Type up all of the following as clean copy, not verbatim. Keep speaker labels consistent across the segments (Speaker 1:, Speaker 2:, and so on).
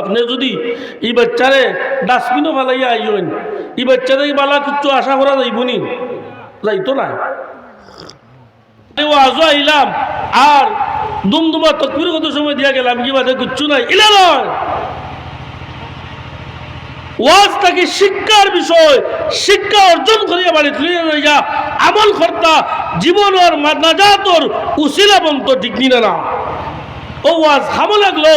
Speaker 1: আপনি যদি এই বাচ্চারে ডাস্টবিনও ফেলাইয়া আইন, এই বাচ্চারে বালা কিছু আশা করা যাইবনি, যাইতো না। আজও আইলাম আর দুমদুমা তকবির কত সময় দিয়া গেলাম, কি বাদে কিচ্ছু নাই। ইলা নয়, ওয়াজ তাকে শিক্ষার বিষয়, শিক্ষা অর্জন করিয়া বাড়ি তুলিয়া লইয়া আমল কর্তা জীবনের নাজাতর উসিলা বন্ত ঠিক নিনা না। ও ওয়াজ খামো লাগলো,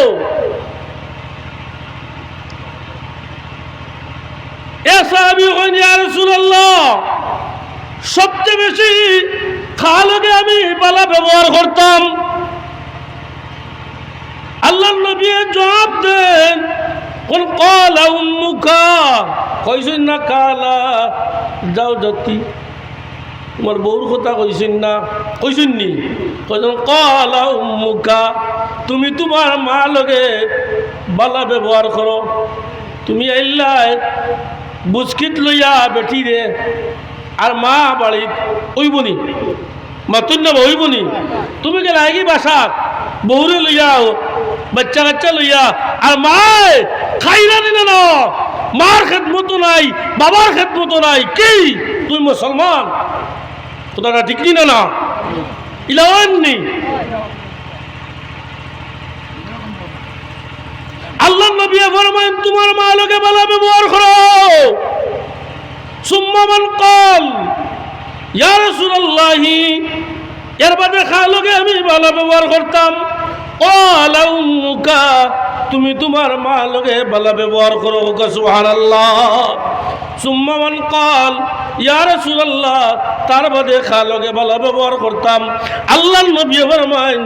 Speaker 1: এ সাহাবী কইন ইয়া রাসূলুল্লাহ, সবচেয়ে বেশি খালকে আমি বালা ব্যবহার করতাম। আল্লাহর নবী জবাব দেন, কোন কালা উম্মুকা, কইছেন না কালা যাও জাতি, তোমার বউর কথা কইছেন না, কইছেন নি? কইছেন কালা উম্মুকা, তুমি তোমার মা লগে বালা ব্যবহার করো। তুমি আইলাই বুসকিট লইয়া বেটি রে, আর মা বাড়িত ওইবনি মাতুন না ওইবনি, তুমি গেলে আগে বাসাত বউরে লইয়াও বাচ্চা কাচ্চা লইয়া, আর মায় খাইরা নিলে না, মার খেদমত নাই, বাবার খেদমত নাই, কি তুই মুসলমান? কথাটা ঠিক নি না? ইলাওয়াননি আল্লাহ নবী ফরমায়েন তোমার মা লগে ভালো ব্যবহার করো। সুম্মা মান ক্বাল ইয়া রাসূলুল্লাহ, এর বাদে খালকে আমি ভালো ব্যবহার করতাম। ক্বালা উম্মুকা, তুমি তোমার মা লগে ভালো ব্যবহার করো। সুবহানাল্লাহ। সুম্মা মান ক্বাল ইয়া রাসূলুল্লাহ, তার বাদে খালকে ভালো ব্যবহার করতাম। আল্লাহর নবী ফরমায়েন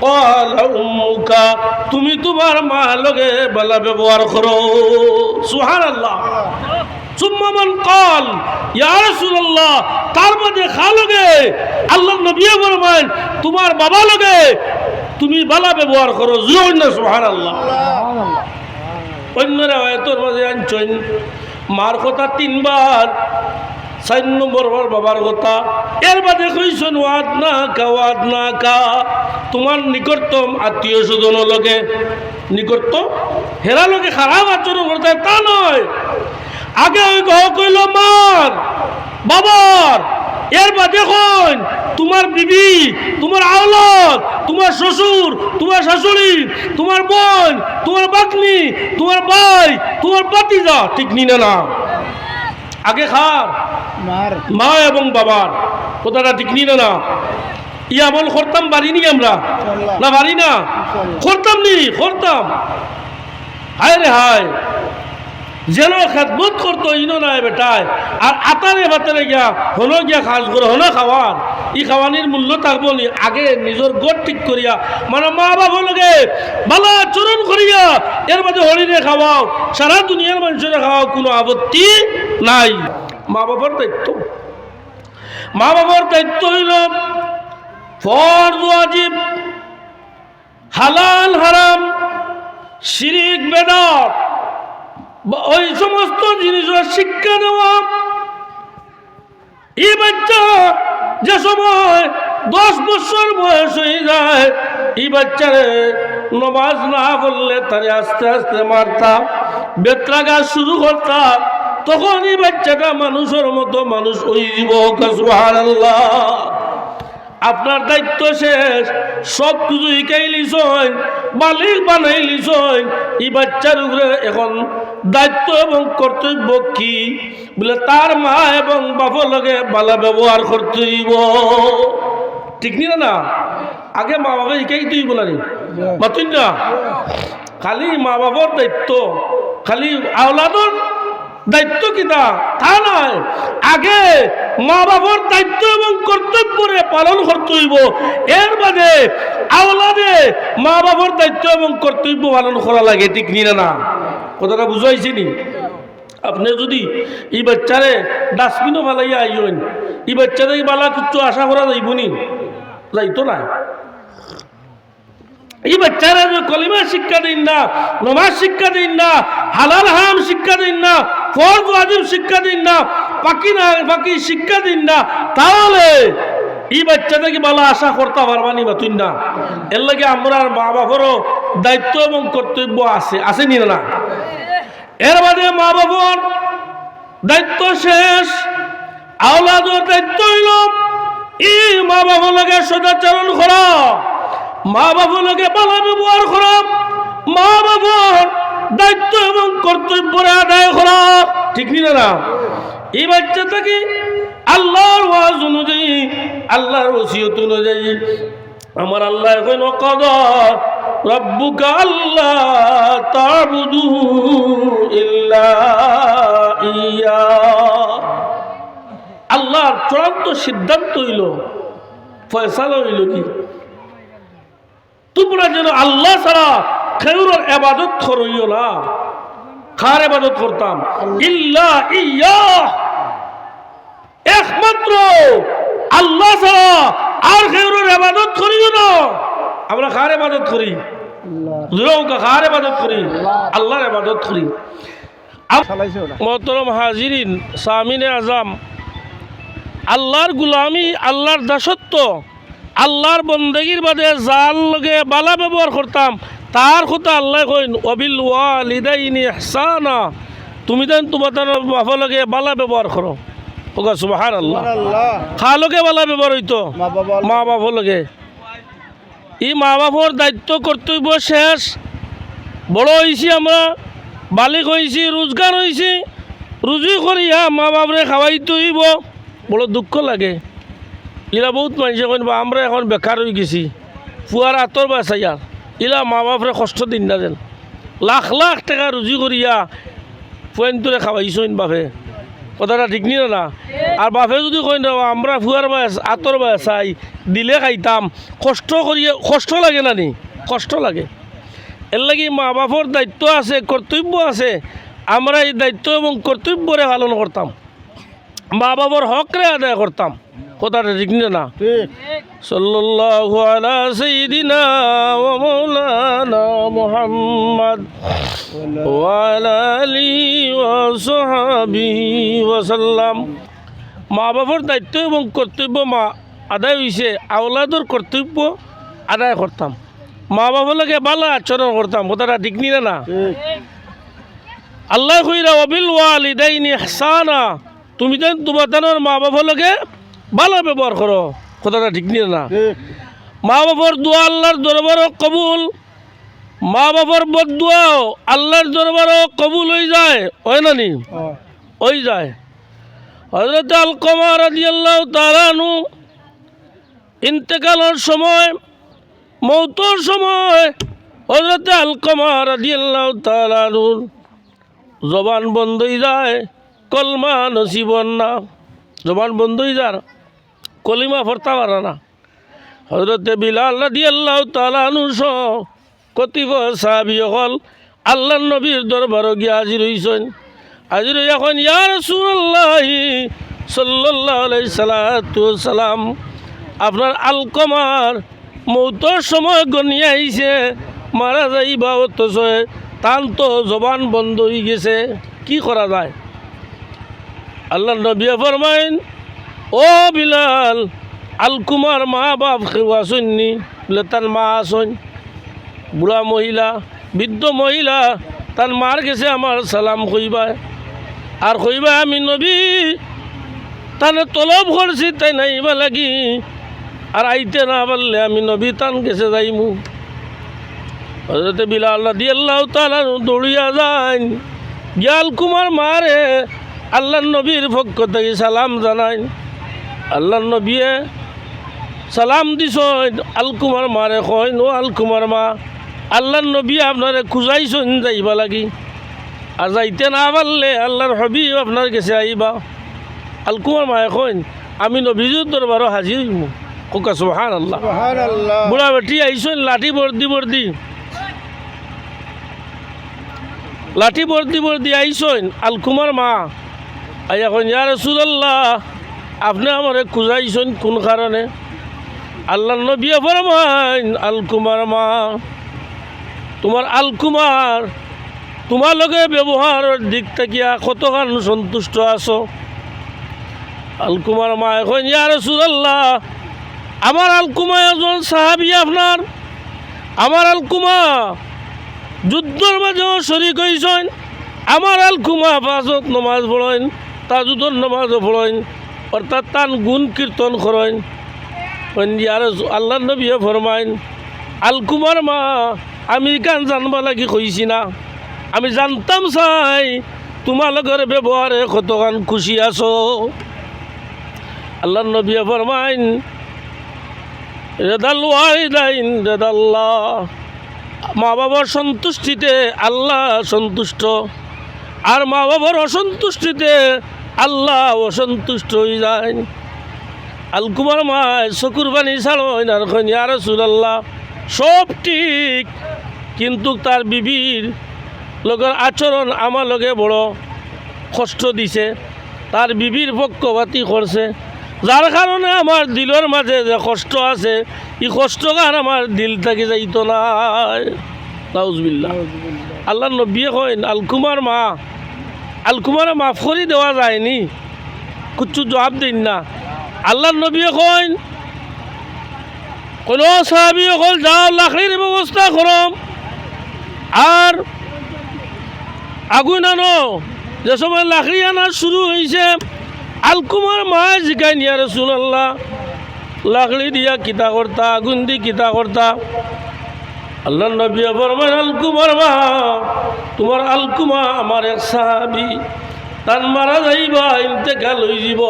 Speaker 1: ক্বালা উম্মুকা, তুমি তোমার মা লগে ভালো ব্যবহার করো। সুবহানাল্লাহ। সুম্মা মান ক্বাল ইয়া রাসূলুল্লাহ, তার বাদে খালকে আল্লাহর নবী ফরমায়েন তোমার বাবা লগে তুমি ভালো ব্যবহার করো। সুবহানাল্লাহ। অন্য রাওয়ায়াতের মাঝে আনছেন মার কথা 3 বার, 4 নম্বর বার বাবার কথা। এর বাদে কইছেন ওয়াদ না কা, তোমার নিকটতম আত্মীয় স্বজনের লগে, নিকটতম হেরা লগে খারাপ আচরণ করতে তা নয়। আগে ওই গহ কইল মার বাবার, এর বাদে কইন তোমার বিবি, তোমার আওলাদ, তোমার শ্বশুর, তোমার শাশুড়ি, তোমার বোন, তোমার বাকনি, তোমার ভাই, তোমার ভাতিজা, ঠিক নি না? আগে খার মা এবং বাবার কথাটা ঠিক নি না? ই আমল করতাম পারিনি আমরা না? পারি না? করতাম নি? করতাম। হায় রে হায়, যেন খেদমত করতো ইনো নাই বেটায়, আর আতারে বাতারে গিয়া হলো গিয়া খাস করে হলো খাওয়ার, ই খাওয়ানির মূল্য থাকবো নি? আগে নিজের গোট ঠিক করিয়া, মানে মা বাবা লগে ভালো আচরণ করিয়া এর মধ্যে হরিণে খাওয়াও, সারা দুনিয়ার মানুষের খাওয়াও, কোনো আপত্তি নাই। মা বাবার দায়িত্ব, মা বাবার দায়িত্ব হইল ফরজ ওয়াজিব, হালাল হারাম, শিরিক বেদাত, ওই সমস্ত জিনিসের শিক্ষা দেওয়া। এই বাচ্চা যে সময় 10 বছর বয়স হয়ে যায়, এই বাচ্চারে নমাজ না করলে তারে আস্তে আস্তে মারতা, বেত্রাঘাত শুরু করতা, তখন এই বাচ্চাটা মানুষের মতো মানুষ হয়ে যাব। সুবহানাল্লাহ। আপনার দায়িত্ব শেষ, সব কিছু শিখাই লিছেন, মালিক বানাই লিছেন, এই বাচ্চার উপরে এখন দায়িত্ব এবং কর্তব্য কি? বলে তার মা এবং বাবার লগে ভালো ব্যবহার করতে হইব। ঠিক নি না? আগে মা বাবা শিখাই তুই বলানি মাতুন না। খালি মা বাবার দায়িত্ব, খালি আওলাদর দায়িত্ব কিনা তা নয়, আগে মা বাবার দায়িত্ব এবং কর্তব্যরে পালন করতে হইব। এর বাদে আওলাদে মা বাবার দায়িত্ব এবং কর্তব্য পালন করা লাগে। ঠিক নি না? কথাটা বুঝাইছি নি? আপনি যদি এই বাচ্চারে ডাস্টবিনও ফেলাইয়া আইন, এই বাচ্চারে বালা কিছু আশা করা যাইবনি, যাইতো না। এই বাচ্চারা কলিমা শিক্ষা দিন না, নমাজ শিক্ষা দিন না, হালাল হারাম শিক্ষা দিন না, ফরজ ওয়াজিব শিক্ষা দিন না, বাকি শিক্ষা দিন না, তাহলে এই বাচ্চাটাকে ভালো আশা করতে পারবানি বা তুই না। এর লাগে আমরা মা বাবারও দায়িত্ব এবং কর্তব্য আছে, আছে নি না? এর বাদে মা বাবার দায়িত্ব শেষ, আওলাদের দায়িত্ব হইল এই মা বাবা লাগে সদাচরণ করা, মা বাবা লাগে ভালো ব্যবহার করা, মা বাবার দায়িত্ব এবং কর্তব্য আদায় করা, ঠিক না? এই বাচ্চা থেকে আল্লাহর ওয়াজ অনুযায়ী, আল্লাহর ওসিয়ত অনুযায়ী আমার আল্লাহ এখন কদা রব্বুকা আল্লাহ তা'বুদু ইল্লা ইয়া, আল্লাহর চূড়ান্ত সিদ্ধান্ত হইল, ফয়সালা হইল কি তোমরা যেন আল্লাহ ছাড়া কেউর ইবাদত করিও না। কার ইবাদত করতাম? ইল্লা ইয়া, একমাত্র আল্লাহ ছাড়া আর কেউর ইবাদত করিও না। আমরা কার ইবাদত করি? কার ইবাদত করি? আল্লাহর ইবাদত করি। মোহতরম হাজিরিন, সামিনে আজম, আল্লাহর গুলামি, আল্লাহর দাসত্ব, আল্লাহর বন্দেগীর বাদে যার লগে বালা ব্যবহার করতাম তার কথা আল্লাহ কইন ওয়াবিল ওয়ালিদাইনি ইহসানা, তুমি দেন তোমার বাবা লগে বালা ব্যবহার করো। ওগা সুবহানাল্লাহ। কার লগে বালা ব্যবহার হইতো? মা বাবা লগে। এই মা বাবার দায়িত্ব কর্তব্য শেষ, বড় হয়েছি আমরা, বালিক হয়েছি, রোজগার হয়েছি, রুজি করিয়া মা বাবরে খাওয়াইতে হইব, বড় দুঃখ লাগে। ইলা বহুত মানুষে কইন আমরা এখন বেকার হয়ে গেছি, ফুয়ার আতর বাঁচাইয়া, ইলা মা বাপরে কষ্ট দিন না যেন, লাখ লাখ টাকা রুজি করিয়া ফুয়াইনটোরে খাওয়াইছইন বাপে, কথাটা ঠিক নি না? আর বাপে যদি কইন আমরা ফুয়ার বাস আতর বাঁচাই দিলে খাইতাম, কষ্ট করিয়া কষ্ট লাগে না নি? কষ্ট লাগে। এর লাগি মা বাপর দায়িত্ব আছে, কর্তব্য আছে, আমরা এই দায়িত্ব এবং কর্তব্যরে পালন করতাম, মা বাবার হকরে আদায় করতাম, কথাটা ঠিক না? সাল্লাল্লাহু আলা সাইয়্যিদিনা ওয়া মাওলানা মুহাম্মদ ওয়া আলা আলিহি ওয়া সাহবিহি ওয়া সাল্লাম। মা বাবার দায়িত্ব এবং কর্তব্য মা আদায় হইছে, আওলাদর কর্তব্য আদায় করতাম, মা বাবার লাগে ভালো আচরণ করতাম, কথাটা ঠিক না? আল্লাহ কইরা ওয়াবিল ওয়ালিদাইনি ইহসানা, তুমি দেন তোমার মা বাবার লগে ভালো ব্যবহার করো, কথাটা ঠিক না? মা বাবার দোয়া আল্লাহর দরবারও কবুল, মা বাবার বদদুয়াও আল্লাহর দরবারও কবুল হয়ে যায়, হয় না নি? হয়ে যায়। হযরত আলকমা রাদিয়াল্লাহু তাআলা আনহু ইন্তেকালের সময়, মৌতের সময় হযরত আলকমা রাদিয়াল্লাহু তাআলা আনহুর জবান বন্ধ হয়ে যায়, কলমা নসিব না, জবান বন্ধ হয়ে যার, কলিমা ফরতা পারে না। হযরতে বিলাল রাদিয়াল্লাহু তাআলা আনহু সহ কতিপয় সাহাবী হল আল্লাহর নবীর দরবারে গিয়ে হাজির হইছেন। হাজির হয়ে এখন ইয়া রাসূলুল্লাহ সাল্লাল্লাহু আলাইহি সাল্লাম, আপনার আলকমার মৌতের সময় গনিয়ে আইছে, মারা যাইবা, অথচ তান তো জবান বন্ধ হয়ে গেছে, কি করা যায়? আল্লাহ নবী ফরমাইন, ও বিলাল, আলকুমার মা বাপ কেউ আসেননি? বলে তার মা আসেন, বুড়া মহিলা, বৃদ্ধ মহিলা, তার মার গেছে আমার সালাম কইবা, আর কইবা আমি নবী তানে তলব করছি তাই নাইবা লাগি, আর আইতে না পারলে আমি নবী তান গেছে যাইমু। হযরতে বিলাল রাদিয়াল্লাহু তাআলা দৌড়িয়া যান, গিয়াল কুমার মারে আল্লাহর নবীর পক্ষ থেকে সালাম জানাই। আল্লাহর নবীয়ে সালাম দিছ, আলকুমার মারে কইন, ও আলকুমার মা, আল্লাহর নবী আপনারে খুঁজাইছেন যাইবা লাগি, আর যাইতে না পারলে আল্লাহর হাবিব আপনার কাছে আইবা। আলকুমার মায়ে কইন, আমি নবীজুর দরবারও হাজির হইমু। কোকা সুবহানাল্লাহ। বুড়া বেটি আইছেন লাঠি বর্দি বর্দি, লাঠি বর্দি বর্দি আইছেন আলকুমার মা, আইয়া কইন ইয়া রাসূলুল্লাহ আপনি আমারে খুঁজাইছেন কোন কারণে? আল্লাহর নবী ফরমাইন, আলকুমার মা, তোমার আলকুমার তোমার লগে ব্যবহারের দিক থেকে কতখান সন্তুষ্ট আছো? আলকুমার মা এখন ইয়া রাসূলুল্লাহ আমার আলকুমা একজন সাহাবী আপনার, আমার আলকুমা যুদ্ধর মাঝেও শরিক হয়েছেন, আমার আলকুমা পাঁচত নমাজ পড়েন, তাজুদর নমাজও পড়েন, অর্থাৎ তান গুণ কীর্তন করেন। আর আল্লাহ নবীয়ে ফরমাইন, আলকুমার মা আমি কান জানবা লাগি কইছি না, আমি জানতাম চাই তোমালোকের ব্যবহারে কতখান খুশি আছো। আল্লাহ নবীয়ে ফরমাইন, রেদাল ওয়ালিদাইন রেদাল্লাহ, মা বাবার সন্তুষ্টিতে আল্লাহ সন্তুষ্ট, আর মা বাবার অসন্তুষ্টিতে আল্লাহ অসন্তুষ্ট হয়ে যায়। আলকুমার মায় চকুর পানি ছাড়েন আর কইন, ইয়া রাসূলুল্লাহ সব ঠিক, কিন্তু তার বিবির লগের আচরণ আমার লগে বড় কষ্ট দিছে, তার বিবির পক্ষপাতি করছে, যার কারণে আমার দিলের মাঝে যে কষ্ট আছে এই কষ্ট কার আমার দিল থাকি যাইতো না। নাউজুবিল্লাহ। আল্লাহ নবী কইন, আলকুমার মাফ করে দেওয়া যায়নি, কিচ্ছু জবাব দিন না। আল্লাহ নবী কইন, কোনো সাহাবী কল যাও লাকড়ির ব্যবস্থা করম আর আগুন আনো। যে সময় লাকড়ি আনা শুরু হয়েছে, আলকুমার মায় জিকাই নিয়া রাসূলুল্লাহ লাকড়ি দিয়া কিতা করতা, আগুন দি কিতা করতা। আল্লাহ নবী ফরমান, আলকুমার মা, তোমার আলকুমা আমার এক সাহাবী, তান মারা যাইবা, ইন্তেকাল হয়ে যাব,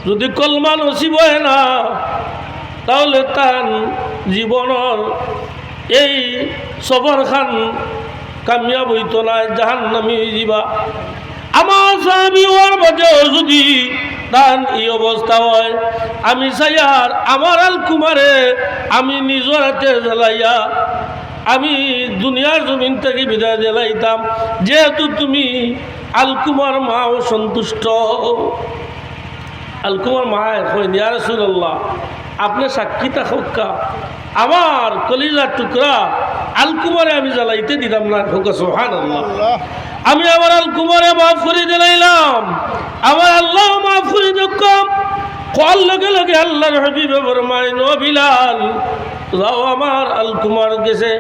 Speaker 1: যদি কলমা নসিব হয় না তাহলে তার জীবনের এই সফর খান কামিয়াব হইত না, জাহান্নামী হয়ে যাবা। আমার সাহাবী হওয়ার বাদেও যদি তার এই অবস্থা হয়, আমি চাই আর আমার আলকুমারে আমি নিজের হাতে জ্বালাইয়া আমি দুনিয়ার জমিন থেকে বিদায় দিলাইতাম, যেহেতু তুমি আলকুমার মাও সন্তুষ্ট। আলকুমার মায় কইন, ইয়া রাসূলুল্লাহ আপনি সাক্ষী থাকা, আমার কলিজার টুকরা আলকুমারে আমি জ্বালাইতে দিলাম না। সুবহানাল্লাহ। আমি আমার আলকুমারে মাফ করে দিলাইলাম, আমার আল্লাহ মাফ করে দেখলাম। কল লগে লগে আল্লাহর হাবিবে ফরমাইন, ও বিলাল যাও আমার আলকুমার গেছে,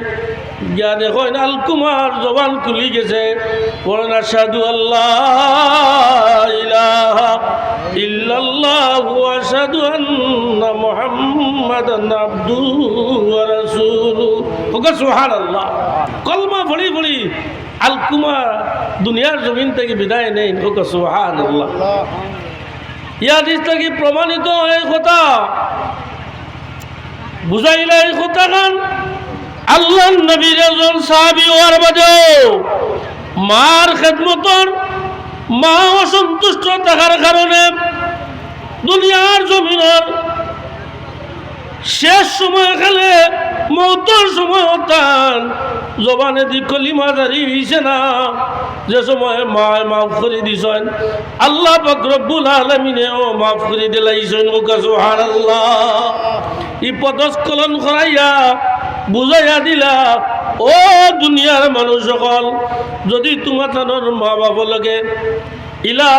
Speaker 1: গিয়া দেখেন আলকুমার জবান খুলি গেছে, বলেন আশহাদু আল্লাহ ইলাহা ইল্লাল্লাহু ওয়া আশহাদু আন্না মুহাম্মাদান আবদুহু ওয়া রাসূলুহু। সুবহানাল্লাহ। কলমা পড়ি পড়ি আলকুমার দুনিয়ার জমিন থেকে বিদায় নেই। সুবহানাল্লাহ। ইয়াদিস থেকে প্রমাণিত এই কথা বুঝাইলা, এই কথা খান আল্লাহ নবীর একজন সাহাবী হওয়ার বাদেও মার খেদমতর মা অসন্তুষ্ট থাকার কারণে দুনিয়ার জমিনের শেষ সময় খেলে মৌতর সময় তান জবানে দি কলিমা জারি হইছে না, যে সময় মায় মাফ করে দিছেন আল্লাহ পাক রব্বুল আলামিনেও মাফ করে দিলাইছেন। সুবহানাল্লাহ। ই পদস্খলন করাইয়া বুঝাইয়া দিলা, ও দুনিয়ার মানুষ সকল, যদি তোমার মা বাবা লাগে ইলা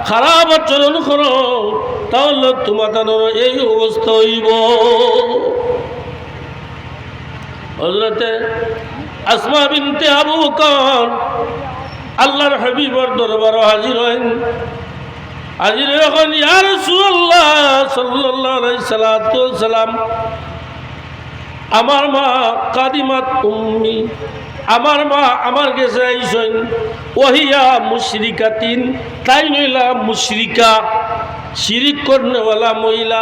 Speaker 1: খারাপ আচরণ করো তাহলে তোমার এই অবস্থা হইব। হযরতে আসমা বিনতে আবু বকর আল্লাহর হাবিবের দরবারে হাজির হন। হাজির এখন, ইয়া রাসূলুল্লাহ সাল্লাল্লাহু আলাইহি সাল্লাম, আমার মা কাদিমাত উম্মি, আমার মা আমার কাছে আইসেন, ওহিয়া মুশরিকাতিন, তাই নইলা মুশরিকা, শিরিক করনেওয়ালা মহিলা।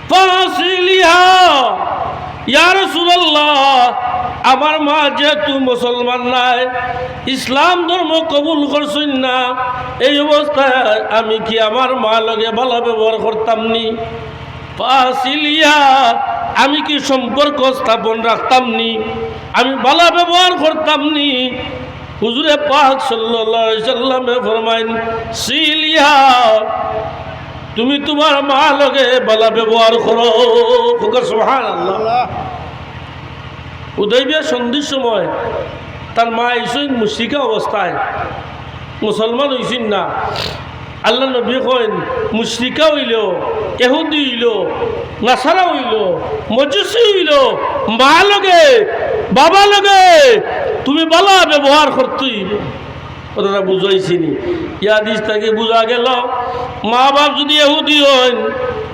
Speaker 1: ফাসিলিহা, ইয়া রাসূলুল্লাহ আমার মা যেহেতু মুসলমান নাই, ইসলাম ধর্ম কবুল করছেন না, এই অবস্থায় আমি কি আমার মা লগে ভালো ব্যবহার করতাম নি? ফাসিলিহা, আমি কি সম্পর্ক স্থাপন রাখতাম নি? আমি ভালো ব্যবহার করতাম নি? হুজুরে পাক সাল্লাল্লাহু আলাইহি সাল্লামে ফরমাইন, সিলিহা, তুমি তোমার মা লগে ভালো ব্যবহার করো। সুবহানাল্লাহ। হুদাইবিয়া সন্ধির সময় তার মা আইসেন মুশরিকা অবস্থায়, মুসলমান হইছেন না। আল্লাহ নবী কইন মুশরিকা হইল, ইহুদি হইল, নাসারা হইল, মজুসি হইল, মা লগে বাবা লগে তুমি বালা ব্যবহার করতেই কথাটা বুঝাইছিনি। ইয়াদিস থেকে বোঝা গেল মা বাপ যদি ইহুদি হইন,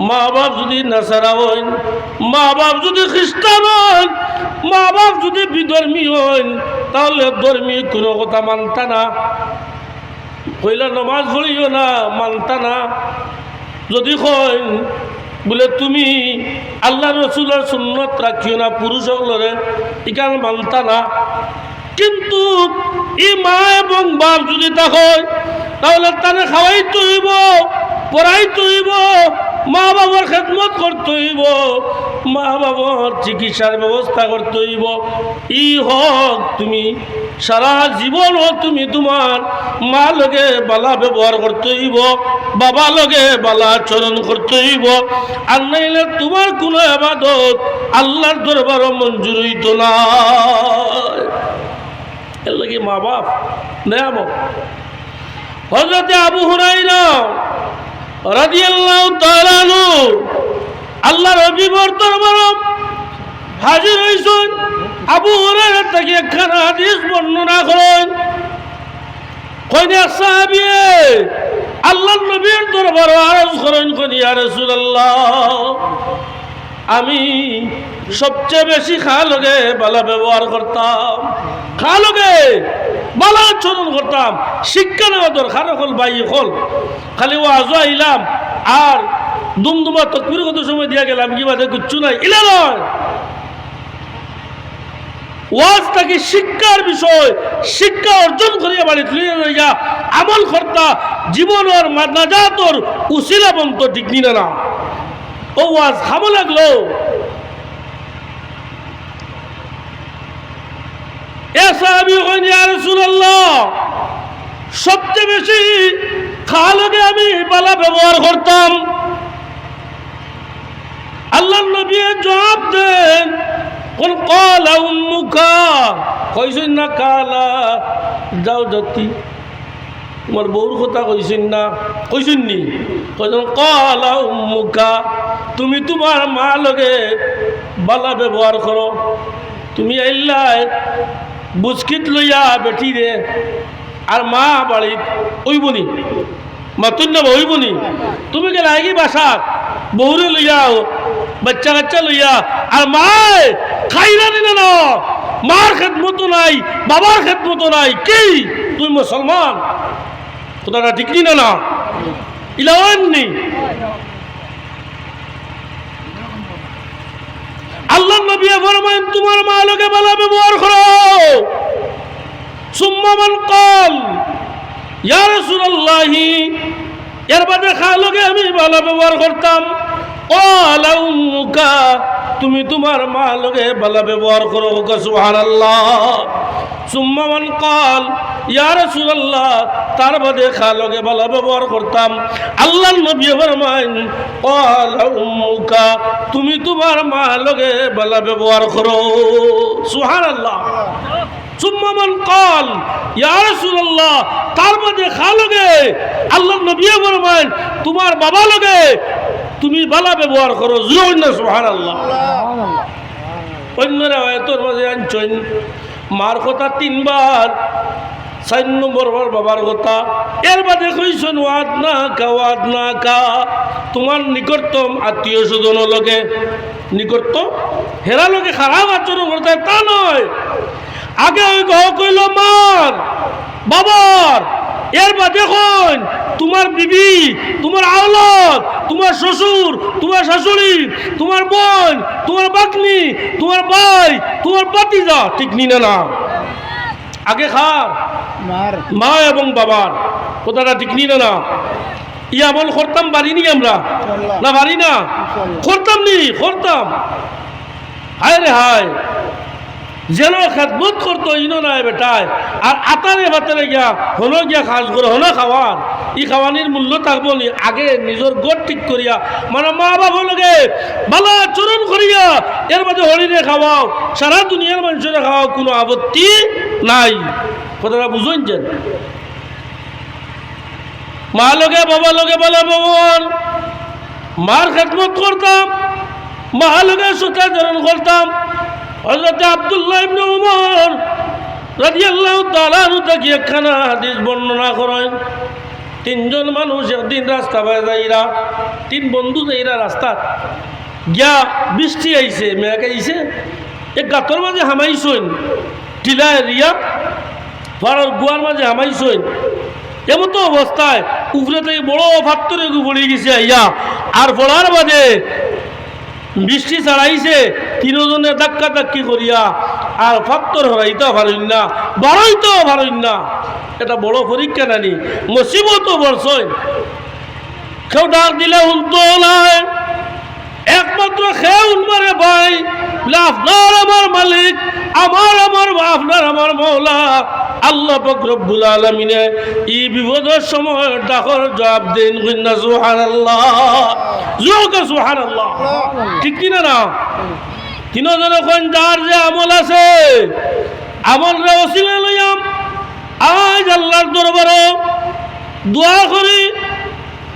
Speaker 1: মা বাপ যদি নাসারা হইন, মা বাপ যদি খ্রিস্টান হইন, মা বাপ যদি বিধর্মী হইন, তাহলে ধর্মী কোনো কথা মানতা না, কইলা নমাজ পড়িও না মানতা না। যদি কইন বলে তুমি আল্লাহ রসুলের সুন্নত রাখিও না পুরুষ সকলের, ইকান মানতা না। কিন্তু এই মা এবং বাপ যদি থাকে তাহলে তারে খাওয়াইতে হইব, পড়াইতে হইব, মা বাবার খেদমত করতে হইব, মা বাবার চিকিৎসার ব্যবস্থা করতে হইব। ই হক তুমি সারা জীবন তুমি তোমার মা লগে বালা ব্যবহার করতে হইব, বাবা লগে বালা আচরণ করতে হইব। আর নাইলে তোমার কোনো ইবাদত আল্লাহর দরবারও মঞ্জুর হইত না। এর লাগে মা বাপ নেয়ামত। হযরত আবু হুরায়রা রাদিয়াল্লাহু তাআলা আনহু আল্লাহর হাবিবের দরবারে হাজির হইছেন। আবু হুরায়রা থেকে একখানা হাদিস বর্ণনা করেন। কইনা সাহাবী আল্লাহর নবীর দরবারে আরজ করেন, কই ইয়া রাসূলুল্লাহ আমি সবচেয়ে বেশি খা লগে বালা ব্যবহার করতাম, খা লগে বালা আচরণ করতাম। শিক্ষা নেওয়া দরকার হল ভাই হল, খালি ওয়াজ আইলাম আর দুমদুমা তকবীর কত সময় দিয়া গেলাম কি বাদে কিচ্ছু নাই, ইলা নয়। ওয়াজটাকে শিক্ষার বিষয়, শিক্ষা অর্জন করিয়া বাড়িতে লইয়া আমল করতা জীবনের নাজাতর উসিলা বন্ত ঠিক নিনা না। ও ওয়াজ খামো লাগলো, এ সাহাবী কইন ইয়া রাসূলুল্লাহ সবচেয়ে বেশি খাওয়া লগে আমি বালা ব্যবহার করতাম। আল্লাহর নবী জবাব দেন, কোন কালা উম্মুকা, কইছেন না কালা যাও জাতি তোমার বউর কথা কইছেন না, কইছেন নি? কইছেন কালা উম্মুকা, তুমি তোমার মা লগে বালা ব্যবহার করো। তুমি আইলাই বুঝকিত লইয়া বেটি রে আর মা বাড়িত ওইবনি মাতুন না ওইবনি, তুমি গেলে আগে বাসা বহুরে লইয়া বাচ্চা কাচ্চা লইয়া আর মায় খাইরা নিলে না, মার খেদমতো নাই, বাবার খেদমতো নাই, কি তুই মুসলমান? কথাটা ঠিক নি না? ইলাওয়াননি আল্লাহ নবী ফরমায়েন তোমার মা লগে ভালো ব্যবহার করো। সুম্মা মান ক্বাল ইয়া রাসূলুল্লাহ এর বাদে খা লগে আমি ভালো ব্যবহার করতাম। ক্বালা উম্মুকা, তুমি তোমার মা লগে ভালো ব্যবহার করো। সুবহানাল্লাহ। সুম্মা মান ক্বাল ইয়া রাসূলুল্লাহ, তার বাদে খা লগে ভালো ব্যবহার করতাম। আল্লাহর নবী ফরমায়েন ক্বালা উম্মুকা, তুমি তোমার মা লগে ভালো ব্যবহার করো। সুবহানাল্লাহ। সুম্মা মান ক্বাল ইয়া রাসূলুল্লাহ, তার বাদে খা লগে আল্লাহর নবী ফরমায়েন তোমার বাবা লগে তুমি ভালো ব্যবহার করো। জোরে না সুবহানাল্লাহ। অন্য রাওয়ায়াতের মাঝে আনছেন মার কথা 3 বার, 4 নম্বর বাবার কথা। এর বাদে কইছেন ওয়াদ না কা, তোমার নিকটতম আত্মীয় স্বজন লগে নিকটত হেরা লগে খারাপ আচরণ করতে তা নয়। আগে ওই কইল মার বাবার, এর বাদে কইন তোমার বিবি, তোমার আওলাদ, তোমার শ্বশুর, তোমার শাশুড়ি, তোমার বোন, তোমার বাকনি, তোমার ভাই, তোমার ভাতিজা, ঠিক নি না? আগে খার মা এবং বাবার কথাটা ঠিক নি না? ই আমল করতাম পারিনি আমরা না? পারি না? করতাম নি? করতাম। হায় রে হায়, যেন খেদমত করতো ইনো নাই বেটায়, আর আতারে ভাতারে গিয়া হলো গিয়া খাস করে হলো খাওয়ার, ই খাওয়ানির মূল্য থাকবো নি? আগে নিজের গোট ঠিক করিয়া মানে মা বাবা লগে ভালো আচরণ করিয়া এর মধ্যে হরিণে খাওয়াও, সারা দুনিয়ার মানুষের খাওয়াও, কোনো আপত্তি নাই। কথাটা বুঝুন যেন মা লগে বাবা লগে বলে ভগবান মার খেদমত করতাম, মা লগে সদাচরণ করতাম। হযরত আব্দুল্লাহ ইবনে উমর রাদিয়াল্লাহু তাআলা আনহু থেকে একখানা হাদিস বর্ণনা করেন। তিনজন মানুষ একদিন রাস্তা পায় যাইরা, তিন বন্ধু যাইরা রাস্তা গিয়া বৃষ্টি আইছে, মেঘ আইছে, এক গাতর মাঝে হামাইছইন, টিলা এরিয়া পাড়ার গুয়ার মাঝে হামাইছইন। এমতো অবস্থায় উপরে থেকে বড় পাত্তরে পড়ে গেছে আইয়া, আর পড়ার বাদে বৃষ্টি ছাড়াইছে, তিনজনে ধাক্কা ধাক্কি করিয়া আর পাত্তর হরাইতেও পারেন না, বাড়াইতেও পারেন না। এটা বড় পরীক্ষা নানি, মুসিবতও বড়ছই। কেউ ডাক দিলে উনতো নাই, একমাত্র খেয়ে উনবারে ভাই আপনার আমার মালিক, আপনার আমার মৌলা আল্লাহ পাক রব্বুল আলামিনে এই বিপদের সময় ডাকর জবাব দেন। কইনা সুবহানাল্লাহ, জোরে সুবহানাল্লাহ। ঠিক কিনা না? তিনজনে কোন যার যে আমল আছে, আমলরে ওসিলা লইয়াম আজ আল্লাহর দরবারে দোয়া করি,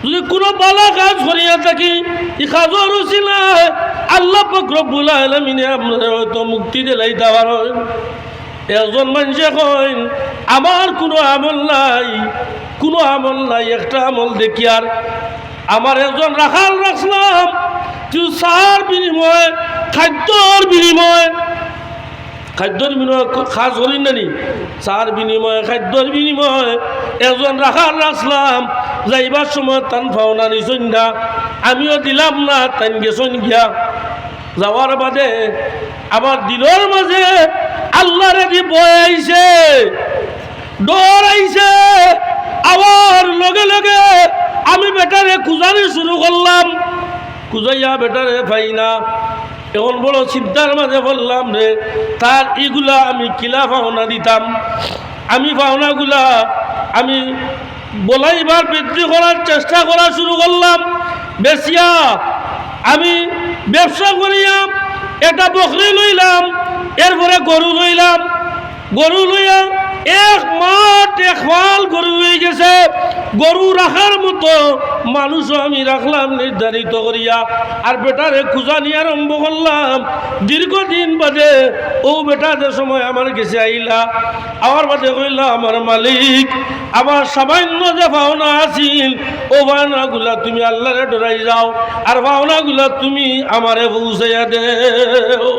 Speaker 1: যদি কোনো ভালো কাজ করিয়া থাকি এই কাজের ওসিলায় আল্লাহ পাক রব্বুল আলামিনে আমরা হয়তো মুক্তি দিলাইতে পারেন। একজন মানুষে কইন আমার কোনো আমল নাই, কোনো আমল নাই, একটা আমল দেখি আর আমার একজন রাখাল রাখলাম, তুই চার বিনিময় খাদ্যর বিনিময়, খাদ্যর বিনিময় খাস করিন নানি, চার বিনিময় খাদ্যর বিনিময় একজন রাখাল রাখলাম, যাইবার সময় তান পাওনা নিছইন না, আমিও দিলাম না, তান গেছইন গিয়া। যাওয়ার বাদে আমার দিলের মাঝে আল্লাহর কি বয় আইছে, ডর আইছে, আবার লগে লগে আমি বেটারে খুঁজানি শুরু করলাম, খুঁজাইয়া বেটারে পাই না। এখন বড় চিন্তার মাঝে বললাম রে, তার এগুলা আমি কিলা পাওনা দিতাম, আমি পাওনাগুলা আমি বলাইবার বৃদ্ধি করার চেষ্টা করা শুরু করলাম। বেশিয়া আমি ব্যবসা করিয়াম, একটা বকরি লইলাম, এরপরে গরু লইলাম, গরু লইয়া এক মাঠ এক ফাল গরু হয়ে গেছে। গরু রাখার মতো মানুষও আমি রাখলাম নির্ধারিত করিয়া, আর বেটারে খুঁজানি আরম্ভ করলাম। দীর্ঘদিন বাদে ও বেটাদের সময় আমার কাছে আইলা, আমার বাদে কইলা আমার মালিক আমার সামান্য যে ভাওনা আছিল ও ভাওনাগুলা তুমি আল্লাহরে ডরাই যাও, আর ভাওনাগুলা তুমি আমারে পৌঁছাইয়া দেও।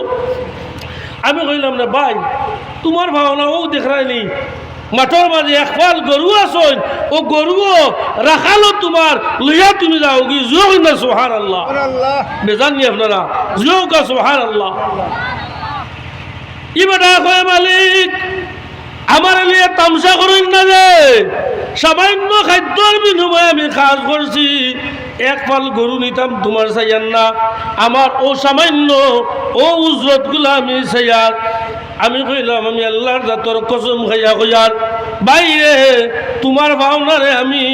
Speaker 1: আমি কইলাম না ভাই তোমার ভাওনা ও দেখায়নি, মাঠের মাঝে এক পাল গরু আসন, ও গরুও রাখালো তোমার, লইয়া তুমি যাও কি জোর না সুবহানাল্লাহ। বেজাননি আপনারা জোর কা সুবহানাল্লাহ। ই বেটা কয় মালিক আমার লিয়ে তামসা করেন না রে, সামান্য খাদ্যর বিনিময়ে আমি কাজ করছি, এক পাল গরু নিতাম তোমার চাইয়ান না, আমার ও সামান্য ও উজরতগুলো আমি চাইয়ার। আমি কইলাম আমি আল্লাহর জাতর কসম খাইয়া কইয়ার বাইরে তোমার ভাওনারে আমি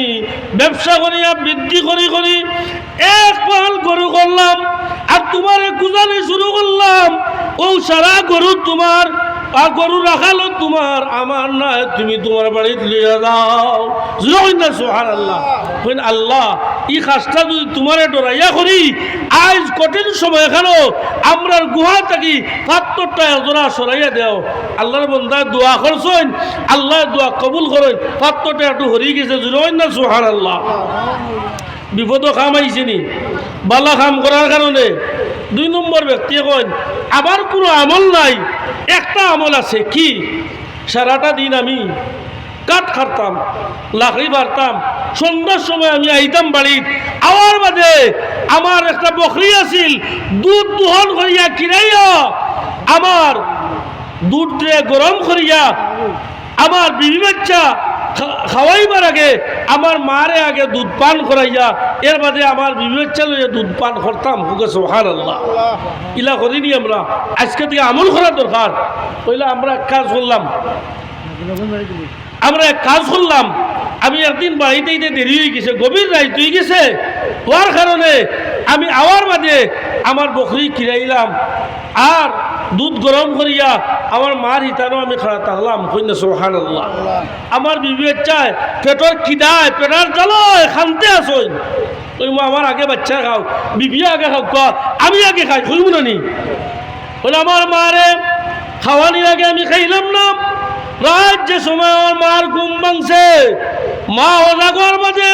Speaker 1: ব্যবসা করিয়া বৃদ্ধি করি করি এক পাল গরু করলাম, আর তোমারে গুজানি শুরু করলাম, ও সারা গরু তোমার, আর গরু রাখালো তোমার, আমার না, তুমি তোমার বাড়িতে লিয়ে যাও। সুবহানাল্লাহ। কইন আল্লাহ এই কাজটা যদি তোমারে ডরাইয়া করি, আজ কঠিন সময় এখানো আমরার গুহা থাকি পাত্তরটা জোড়া সরাইয়া দেও। আল্লাহর বন্দা দোয়া করছেন, আল্লাহ দোয়া কবুল করেন, পাত্তরটা একটু হরিয়ে গেছে। সুবহানাল্লাহ। বিপদ খাম আইছে নি বালা কাম করার কারণে। দুই নম্বর ব্যক্তি কইন আমার কোনো আমল নাই, একটা আমল আছে কি, সারাটা দিন আমি কাঠ খাটতাম, লাকড়ি বাড়তাম, সন্ধ্যার সময় আমি আইতাম বাড়িত, আওয়ার বাদে আমার একটা বকরি আছিল, দুধ দোহন করিয়া কিনাইয়া আমার দুধ গরম করিয়া আমার বিবি বাচ্চা খাওয়াইবার আগে আমার মারে আগে দুধ পান করাইয়া এর বাদে আমার বিবি বাচ্চা লইয়া দুধ পান করতাম। সুবহানাল্লাহ। ইলা করিনি আমরা, আজকে থেকে আমল করা দরকার। কইলা আমরা এক কাজ করলাম, আমি একদিন বাড়িতে দেরি হয়ে গেছে, গভীর রাত হয়ে গেছে, হওয়ার কারণে আমি আওয়ার বাদে আমার বকরি কিনাইলাম, আর দুধ গরম করিয়া আমার মার হিতানো আমি খাড়া থাকলাম কইনা সুবহানাল্লাহ। আমার বিবি চায় পেটর কিদায় পেটার জ্বালায় খানতে আসইন ওই মা আমার আগে বাচ্চা খাও বিবি আগে খাও আমি আগে খাই হইব না নি বলে আমার মারে খাওয়ানির আগে আমি খাইলাম না। রাত যে সময় আমার মার ঘুম ভাঙছে মা অজাগর বাজে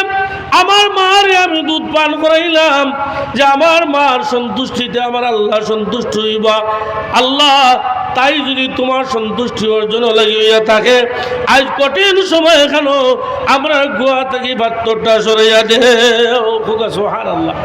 Speaker 1: আমার মারে আমি দুধ পান করাইলাম যে আমার মার সন্তুষ্টিতে আমার আল্লাহ সন্তুষ্ট হইবা। আল্লাহ তাই যদি তোমার সন্তুষ্টি অর্জন লাগিয়া থাকে আজ কঠিন সময় এখানো আমরা গোয়া থেকে পাত্রটা সরাইয়া দে। সুবহানাল্লাহ।